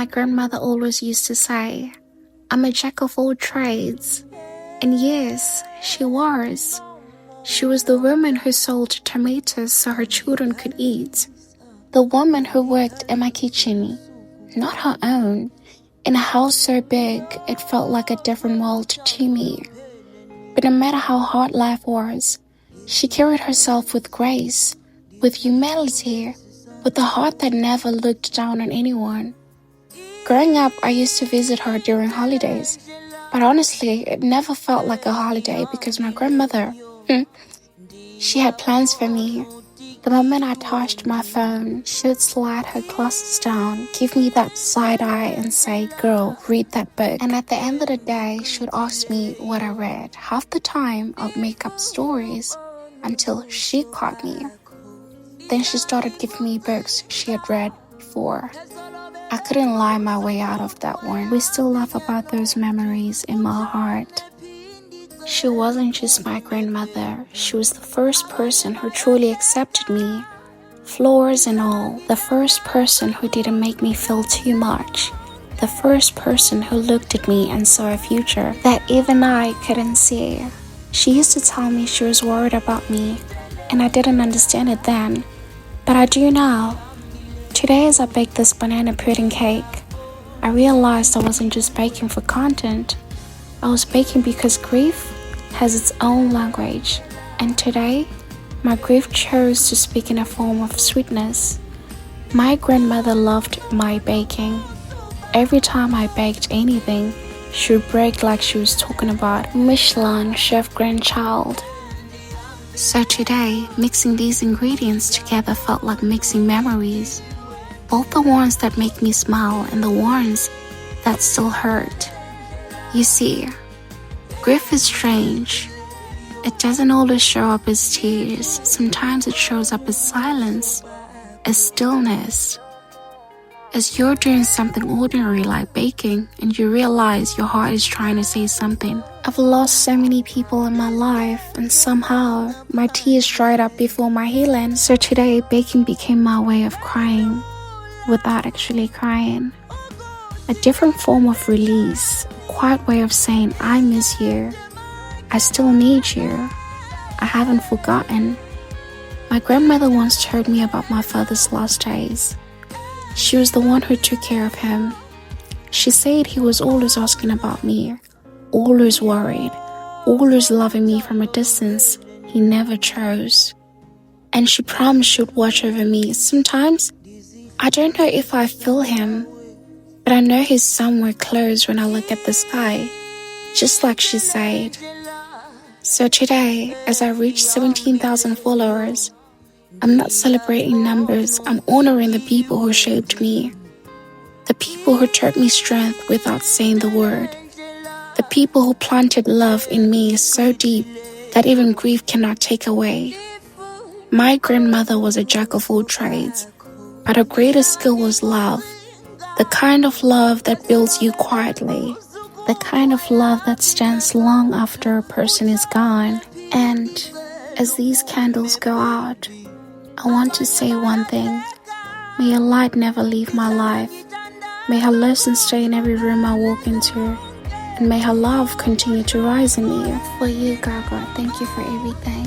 grandmother always used to say, I'm a jack of all trades. And yes, she was. She was the woman who sold tomatoes so her children could eat. The woman who worked in my kitchen, not her own, in a house so big it felt like a different world to me. But no matter how hard life was, she carried herself with grace, with humility, with a heart that never looked down on anyone. Growing up, I used to visit her during holidays, but honestly, it never felt like a holiday because my grandmother, she had plans for me. The moment I touched my phone, she would slide her glasses down, give me that side eye and say, girl, read that book. And at the end of the day, she would ask me what I read. Half the time, I would make up stories until she caught me. Then she started giving me books she had read before. I couldn't lie my way out of that one. We still laugh about those memories in my heart. She wasn't just my grandmother. She was the first person who truly accepted me, flaws and all. The first person who didn't make me feel too much. The first person who looked at me and saw a future that even I couldn't see. She used to tell me she was worried about me, and I didn't understand it then, but I do now. Today as I baked this banana pudding cake, I realized I wasn't just baking for content. I was baking because grief has its own language, and today, my grief chose to speak in a form of sweetness. My grandmother loved my baking. Every time I baked anything, she would brag like she was talking about Michelin chef grandchild. So today, mixing these ingredients together felt like mixing memories. Both the ones that make me smile and the ones that still hurt. You see, grief is strange. It doesn't always show up as tears. Sometimes it shows up as silence, as stillness. As you're doing something ordinary like baking and you realize your heart is trying to say something. I've lost so many people in my life and somehow my tears dried up before my healing. So today baking became my way of crying without actually crying. A different form of release, a quiet way of saying I miss you. I still need you. I haven't forgotten. My grandmother once told me about my father's last days. She was the one who took care of him. She said he was always asking about me, always worried, always loving me from a distance he never chose. And she promised she would watch over me. Sometimes, I don't know if I feel him, but I know he's somewhere close when I look at the sky, just like she said. So today, as I reach 17,000 followers, I'm not celebrating numbers, I'm honoring the people who shaped me. The people who taught me strength without saying the word. The people who planted love in me so deep that even grief cannot take away. My grandmother was a jack of all trades, but her greatest skill was love. The kind of love that builds you quietly. The kind of love that stands long after a person is gone. And as these candles go out, I want to say one thing. May your light never leave my life. May her lessons stay in every room I walk into. And may her love continue to rise in me. For you, Gaga, thank you for everything.